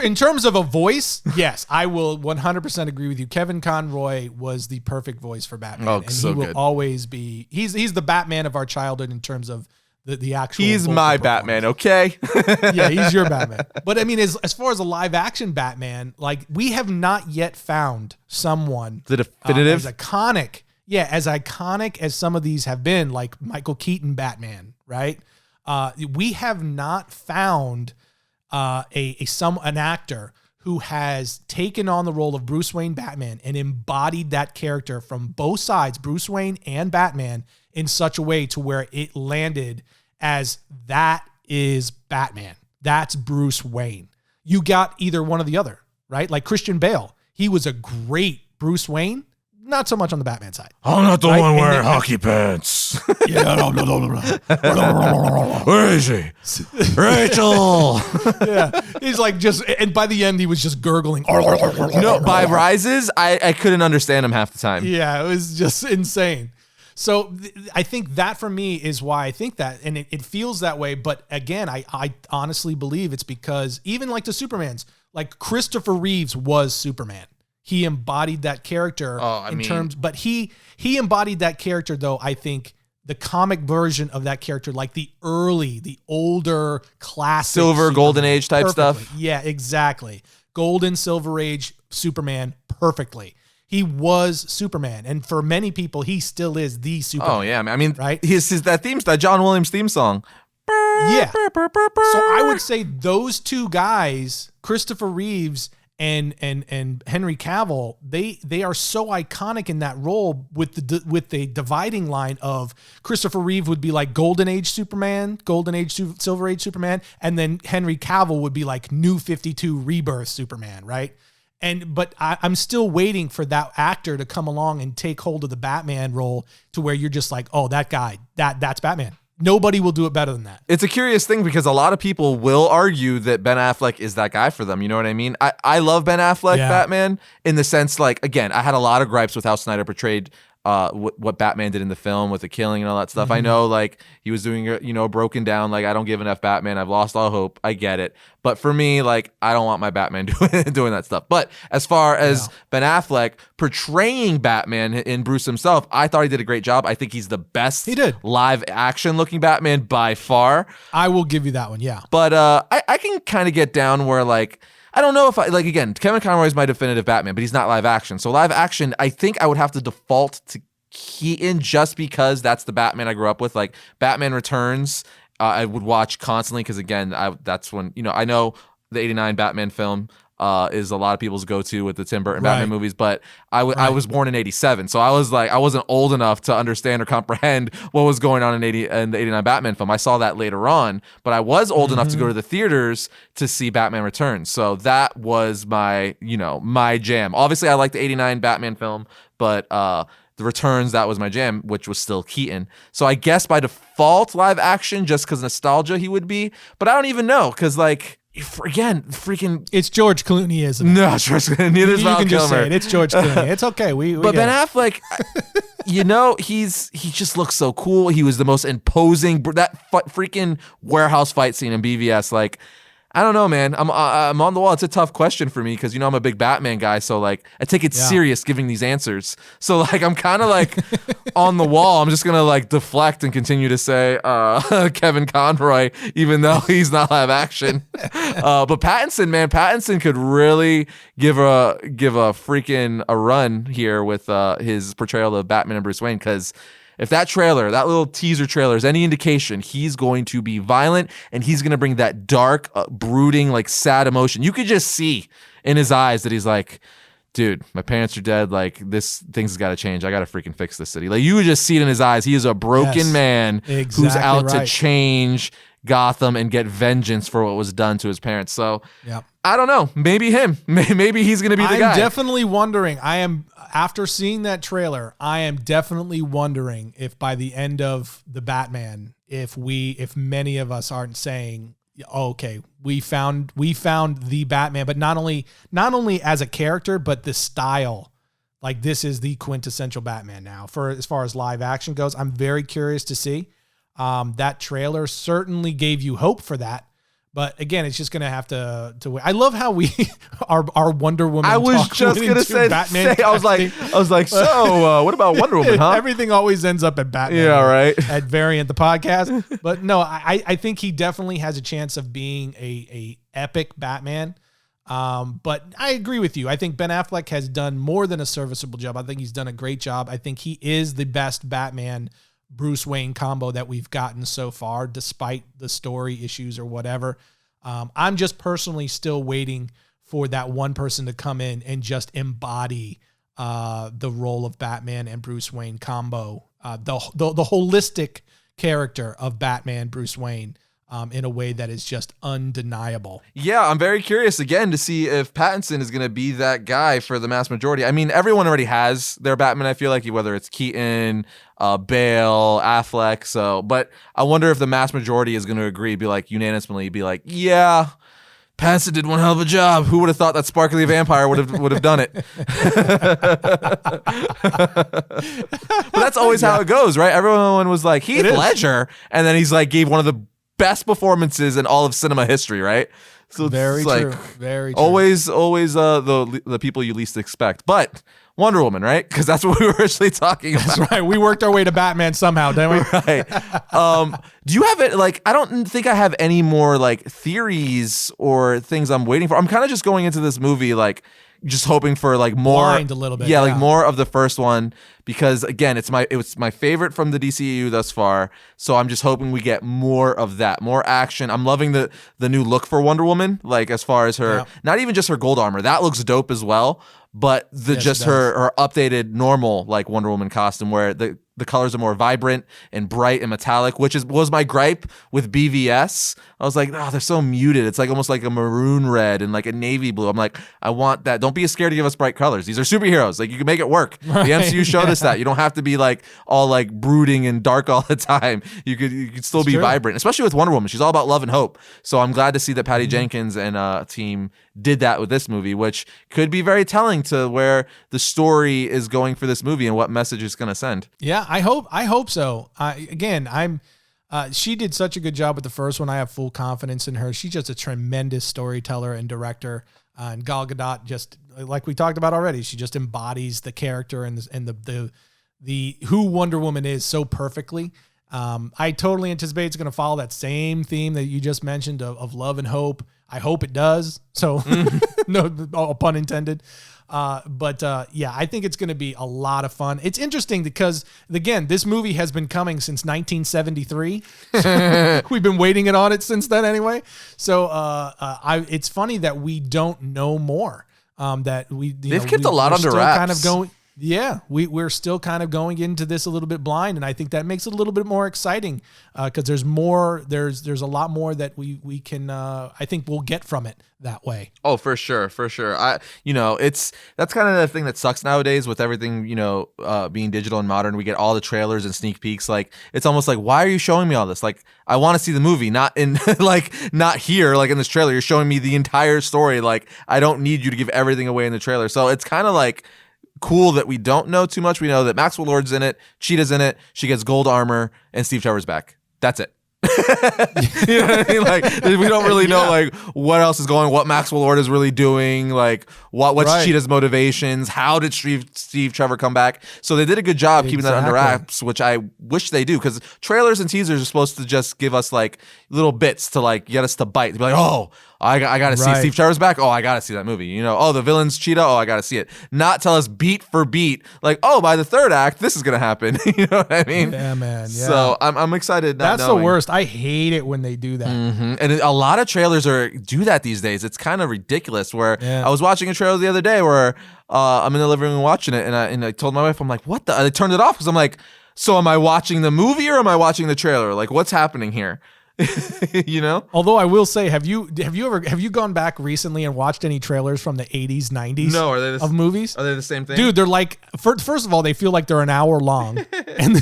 In terms of a voice, yes, I will 100% agree with you. Kevin Conroy was the perfect voice for Batman. Oh, and so he will good. Always be. He's the Batman of our childhood in terms of the actual. He's my Batman, okay? Yeah, he's your Batman. But I mean, as far as a live action Batman, like we have not yet found someone the definitive, as iconic. Yeah, as iconic as some of these have been, like Michael Keaton Batman, right? We have not found an actor who has taken on the role of Bruce Wayne Batman and embodied that character from both sides, Bruce Wayne and Batman, in such a way to where it landed as that is Batman. That's Bruce Wayne. You got either one or the other, right? Like Christian Bale, he was a great Bruce Wayne. Not so much on the Batman side. I'm not the one wearing hockey pants. Yeah. Where is she? Rachel. Yeah. He's like and by the end, he was just gurgling. No, by Rises, I couldn't understand him half the time. Yeah, it was just insane. So I think that for me is why I think that, and it feels that way. But again, I honestly believe it's because even like the Supermans, like Christopher Reeves was Superman. He embodied that character but he embodied that character though, I think the comic version of that character, like the older classic Silver, Superman, Golden Age type perfectly. stuff. Yeah, exactly. Golden, Silver Age Superman perfectly. He was Superman. And for many people, he still is the Superman. Oh yeah. I mean, right? His that John Williams theme song. Yeah. So I would say those two guys, Christopher Reeves and Henry Cavill, they are so iconic in that role with the dividing line of Christopher Reeve would be like Golden Age Superman, Golden Age Silver Age Superman, and then Henry Cavill would be like New 52 Rebirth Superman, right? But I'm still waiting for that actor to come along and take hold of the Batman role to where you're just like, oh, that guy, that's Batman. Nobody will do it better than that. It's a curious thing because a lot of people will argue that Ben Affleck is that guy for them. You know what I mean? I love Ben Affleck Batman in the sense, like, again, I had a lot of gripes with how Snyder portrayed what Batman did in the film with the killing and all that stuff. I know like he was doing broken down, like I don't give enough Batman, I've lost all hope. I get it. But for me, like I don't want my Batman doing that stuff. But as far as Ben Affleck portraying Batman in Bruce himself, I thought he did a great job. I think he's the best live action looking Batman by far. I will give you that one, yeah. But I can kind of get down where like I don't know if I like, again, Kevin Conroy is my definitive Batman, but he's not live action. So live action, I think I would have to default to Keaton just because that's the Batman I grew up with. Like Batman Returns, I would watch constantly because again, that's when, I know the 89 Batman film is a lot of people's go-to with the Tim Burton Batman movies, but I was born in 87, so I was like, I wasn't old enough to understand or comprehend what was going on in the 89 Batman film. I saw that later on, but I was old enough to go to the theaters to see Batman Returns, so that was my jam. Obviously, I like the 89 Batman film, but the Returns, that was my jam, which was still Keaton. So I guess by default, live action, just because nostalgia he would be, but I don't even know, because like, again, freaking... It's George Clooney, isn't it? No, George Clooney. Neither is Val Kilmer. You can just say it. It's George Clooney. It's okay. But Ben Affleck, he just looks so cool. He was the most imposing... That freaking warehouse fight scene in BVS, like... I don't know, man. I'm on the wall. It's a tough question for me because I'm a big Batman guy, so like I take it serious giving these answers. So like I'm kind of like on the wall. I'm just gonna like deflect and continue to say Kevin Conroy, even though he's not live action. But Pattinson, man, Pattinson could really give a freaking a run here with his portrayal of Batman and Bruce Wayne, because if that little teaser trailer is any indication, he's going to be violent and he's going to bring that dark, brooding, like sad emotion. You could just see in his eyes that he's like, dude, my parents are dead. Like things got to change. I got to freaking fix this city. Like you would just see it in his eyes. He is a broken man who's out to change Gotham and get vengeance for what was done to his parents. So I don't know. Maybe him. Maybe he's going to be the guy. I'm definitely wondering. After seeing that trailer, I am definitely wondering if by the end of the Batman, if many of us aren't saying, okay, we found the Batman, but not only as a character, but the style. Like this is the quintessential Batman now. For as far as live action goes, I'm very curious to see. That trailer certainly gave you hope for that. But again, it's just gonna have to wait. I love how we our Wonder Woman. I was just gonna say Batman. I was like, so what about Wonder Woman? Huh? Everything always ends up at Batman. Yeah, right. At Variant the podcast, but no, I think he definitely has a chance of being a epic Batman. But I agree with you. I think Ben Affleck has done more than a serviceable job. I think he's done a great job. I think he is the best Batman Bruce Wayne combo that we've gotten so far, despite the story issues or whatever. I'm just personally still waiting for that one person to come in and just embody the role of Batman and Bruce Wayne combo, the holistic character of Batman, Bruce Wayne, in a way that is just undeniable. Yeah, I'm very curious again to see if Pattinson is going to be that guy for the mass majority. I mean, everyone already has their Batman, I feel like, whether it's Keaton, Bale, Affleck. So, but I wonder if the mass majority is going to agree, unanimously be like, yeah, Pattinson did one hell of a job. Who would have thought that sparkly vampire would have done it? But that's always how it goes, right? Everyone was like, Heath Ledger, and then he's like gave one of the best performances in all of cinema history, right? So very true. Very true. Always the people you least expect. But Wonder Woman, right? Because that's what we were originally talking about. That's right. We worked our way to Batman somehow, didn't we? Right. Do you have it? Like, I don't think I have any more like theories or things I'm waiting for. I'm kind of just going into this movie like just hoping for like more, blind a little bit, like more of the first one, because again, it was my favorite from the DCEU thus far. So I'm just hoping we get more of that, more action. I'm loving the new look for Wonder Woman, like as far as her, not even just her gold armor, that looks dope as well, but her updated normal like Wonder Woman costume, where the the colors are more vibrant and bright and metallic, which was my gripe with BVS. I was like, oh, they're so muted. It's like almost like a maroon red and like a navy blue. I'm like, I want that. Don't be scared to give us bright colors. These are superheroes. Like, you can make it work. Right. The MCU showed us that. You don't have to be like all like brooding and dark all the time. You could still be vibrant, especially with Wonder Woman. She's all about love and hope. So I'm glad to see that Patty Jenkins and team did that with this movie, which could be very telling to where the story is going for this movie and what message it's going to send. Yeah, I hope so. She did such a good job with the first one. I have full confidence in her. She's just a tremendous storyteller and director. And Gal Gadot, just like we talked about already, she just embodies the character and the who Wonder Woman is so perfectly. I totally anticipate it's going to follow that same theme that you just mentioned of love and hope. I hope it does. So no pun intended. Yeah, I think it's going to be a lot of fun. It's interesting because, again, this movie has been coming since 1973. We've been waiting on it since then anyway. So it's funny that we don't know more. They've kept a lot under wraps. Kind of going. Yeah, we're still kind of going into this a little bit blind, and I think that makes it a little bit more exciting because there's a lot more that we can I think we'll get from it that way. Oh, for sure. That's kind of the thing that sucks nowadays with everything, being digital and modern. We get all the trailers and sneak peeks. Like, it's almost like, why are you showing me all this? Like, I want to see the movie, not in not here, like in this trailer. You're showing me the entire story. Like, I don't need you to give everything away in the trailer. So it's kind of like cool that we don't know too much. We know that Maxwell Lord's in it, Cheetah's in it, she gets gold armor, and Steve Trevor's back. That's it. You know what I mean? Like, we don't really know like what else is going, what Maxwell Lord is really doing, like what's Cheetah's motivations, how did Steve Trevor come back. So they did a good job keeping that under wraps, which I wish they do, because trailers and teasers are supposed to just give us like little bits to like get us to bite, to be like, oh, I got to see Steve Trevor's back. Oh, I got to see that movie. Oh, the villain's Cheetah. Oh, I got to see it. Not tell us beat for beat, like, oh, by the third act, this is going to happen. You know what I mean? Yeah, man. Yeah. So I'm excited. That's the worst. I hate it when they do that. Mm-hmm. And a lot of trailers do that these days. It's kind of ridiculous. Where I was watching a trailer the other day where I'm in the living room watching it, and I told my wife, I'm like, what the? I turned it off because I'm like, so am I watching the movie or am I watching the trailer? Like, what's happening here? Although I will say, have you gone back recently and watched any trailers from the 80s, 90s? No, of movies? Are they the same thing? Dude, they're like, first of all, they feel like they're an hour long, and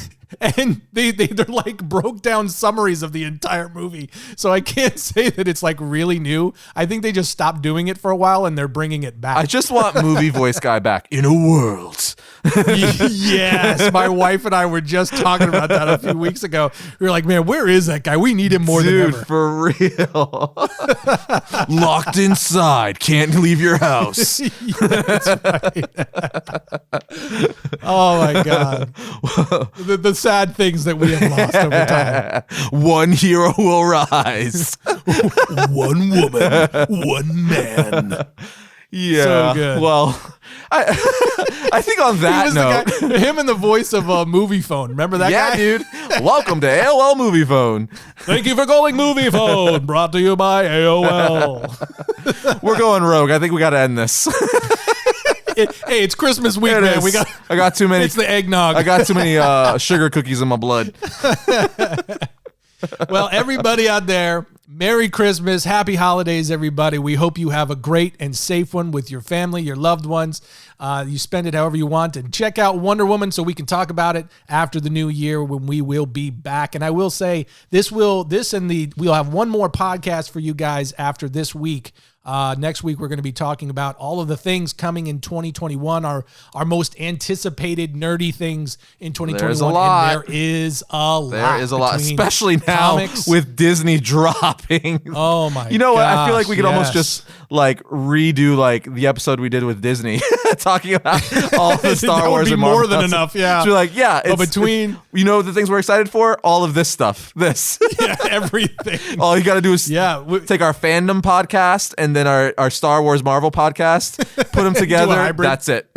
they're like broke down summaries of the entire movie. So I can't say that it's like really new. I think they just stopped doing it for a while and they're bringing it back. I just want movie voice guy back in a world. Yes, my wife and I were just talking about that a few weeks ago. We were like, man, where is that guy? We need him more than ever. For real. Locked inside, can't leave your house. That's right. Oh my God. The sad things that we have lost over time. One hero will rise. One woman, one man. Yeah. So good. Well, I think on that note, him and the voice of Movie Phone. Remember that guy? Yeah, dude. Welcome to AOL Movie Phone. Thank you for calling Movie Phone. Brought to you by AOL. We're going rogue. I think we got to end this. Hey, it's Christmas week, man. I got too many. It's the eggnog. I got too many sugar cookies in my blood. Well, everybody out there, Merry Christmas. Happy holidays, everybody. We hope you have a great and safe one with your family, your loved ones. You spend it however you want. And check out Wonder Woman so we can talk about it after the new year when we will be back. And I will say we'll have one more podcast for you guys after this week. Next week, we're going to be talking about all of the things coming in 2021, our most anticipated nerdy things in 2021. There's a lot. And there is a lot. There is a lot, especially now with Disney dropping. Oh my! You know what? I feel like we could almost just like redo like the episode we did with Disney, talking about all the Star Wars and Marvel. More than enough, yeah. So like, yeah, but between the things we're excited for, all of this stuff, everything. All you got to do is take our fandom podcast and then our Star Wars Marvel podcast, put them together. That's it.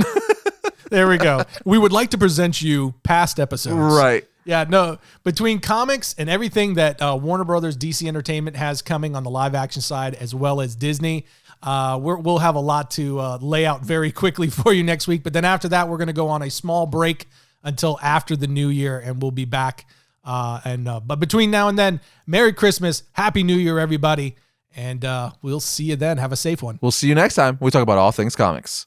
There we go. We would like to present you past episodes. Right. Yeah, no, between comics and everything that Warner Brothers DC Entertainment has coming on the live action side, as well as Disney, we'll have a lot to lay out very quickly for you next week. But then after that, we're going to go on a small break until after the new year, and we'll be back. But between now and then, Merry Christmas, Happy New Year, everybody. And we'll see you then. Have a safe one. We'll see you next time. We talk about all things comics.